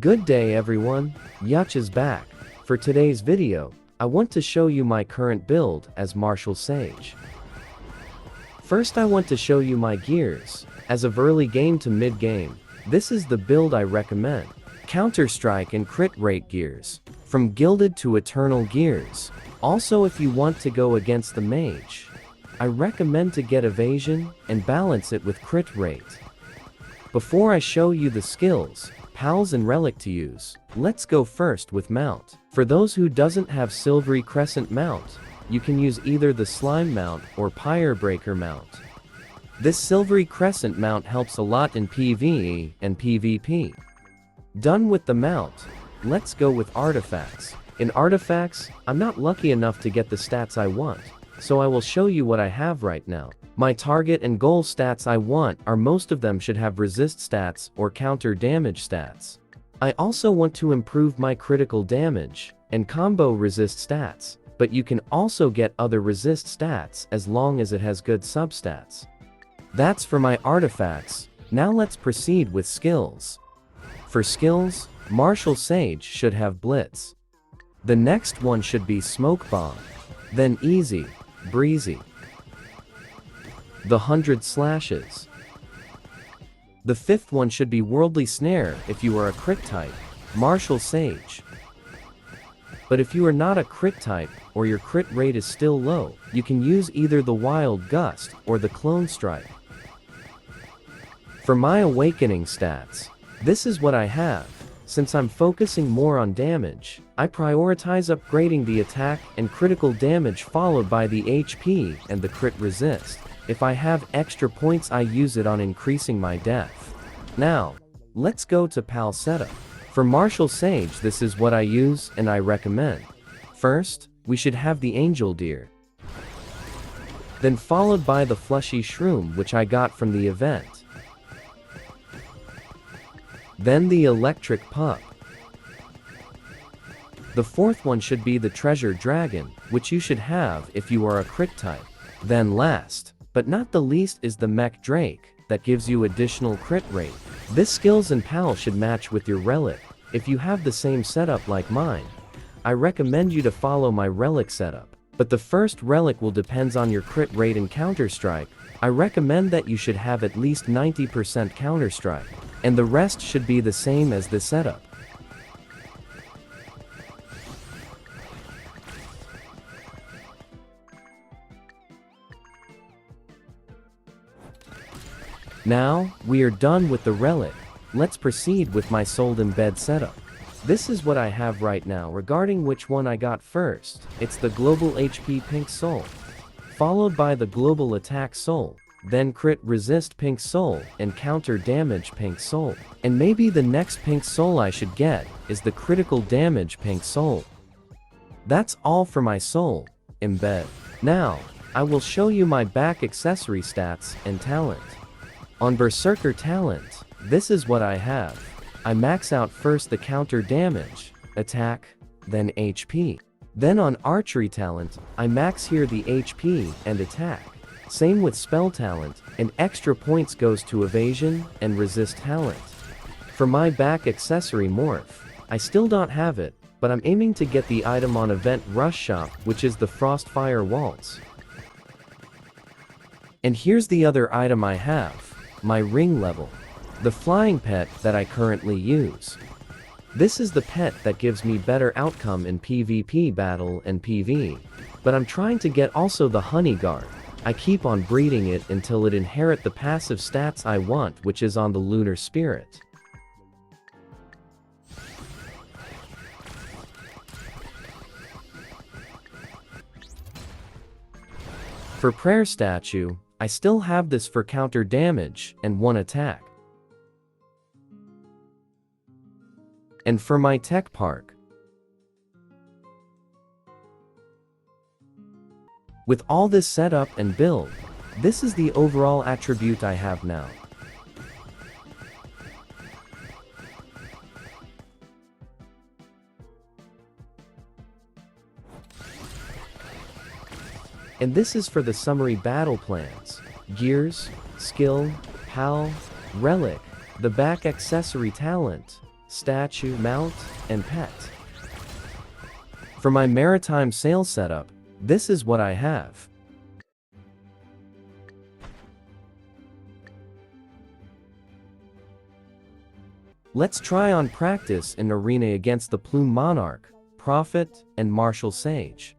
Good day everyone, Yacht is back. For today's video, I want to show you my current build as Martial Sage. First I want to show you my gears. As of early game to mid game, this is the build I recommend. Counter-strike and crit rate gears. From gilded to eternal gears. Also if you want to go against the mage, I recommend to get evasion and balance it with crit rate. Before I show you the skills, pals and relic to use, let's go first with mount. For those who doesn't have silvery crescent mount, you can use either the slime mount or pyre breaker mount. This silvery crescent mount helps a lot in PvE and PvP. Done with the mount, let's go with artifacts. In artifacts, I'm not lucky enough to get the stats I want, so I will show you what I have right now. My target and goal stats I want are most of them should have resist stats or counter damage stats. I also want to improve my critical damage and combo resist stats, but you can also get other resist stats as long as it has good substats. That's for my artifacts. Now let's proceed with skills. For skills, Martial Sage should have Blitz. The next one should be Smoke Bomb. Then Easy, Breezy. The 100 Slashes. The fifth one should be Worldly Snare if you are a crit type, Martial Sage. But if you are not a crit type, or your crit rate is still low, you can use either the Wild Gust or the Clone Strike. For my awakening stats, this is what I have. Since I'm focusing more on damage, I prioritize upgrading the attack and critical damage followed by the HP and the crit resist. If I have extra points I use it on increasing my death. Now, let's go to PAL setup. For Martial Sage this is what I use and I recommend. First, we should have the Angel Deer. Then followed by the Fleshy Shroom which I got from the event. Then the Electric Pup. The fourth one should be the Treasure Dragon, which you should have if you are a crit type. Then last, but not the least is the Mech Drake, that gives you additional crit rate. This skills and PAL should match with your Relic. If you have the same setup like mine, I recommend you to follow my Relic setup. But the first Relic will depends on your crit rate and Counter-Strike. I recommend that you should have at least 90% Counter-Strike. And the rest should be the same as the setup. Now, we are done with the Relic. Let's proceed with my Soul Embed setup. This is what I have right now. Regarding which one I got first, it's the Global HP Pink Soul, followed by the Global Attack Soul, then Crit Resist Pink Soul, and Counter Damage Pink Soul. And maybe the next Pink Soul I should get is the Critical Damage Pink Soul. That's all for my Soul Embed. Now, I will show you my back accessory stats and talent. On Berserker talent, this is what I have. I max out first the counter damage, attack, then HP. Then on archery talent, I max here the HP and attack. Same with spell talent, and extra points goes to evasion and resist talent. For my back accessory morph, I still don't have it, but I'm aiming to get the item on Event Rush Shop, which is the Frostfire Waltz. And here's the other item I have, my ring level. The flying pet that I currently use. This is the pet that gives me better outcome in PvP battle and PvE. But I'm trying to get also the honey guard. I keep on breeding it until it inherit the passive stats I want, which is on the lunar spirit. For prayer statue, I still have this for counter damage and 1 attack. And for my tech park, with all this setup and build, this is the overall attribute I have now. And this is for the summary battle plans, gears, skill, PAL, relic, the back accessory talent, statue, mount, and pet. For my maritime sail setup, this is what I have. Let's try on practice in arena against the Plume Monarch, Prophet, and Martial Sage.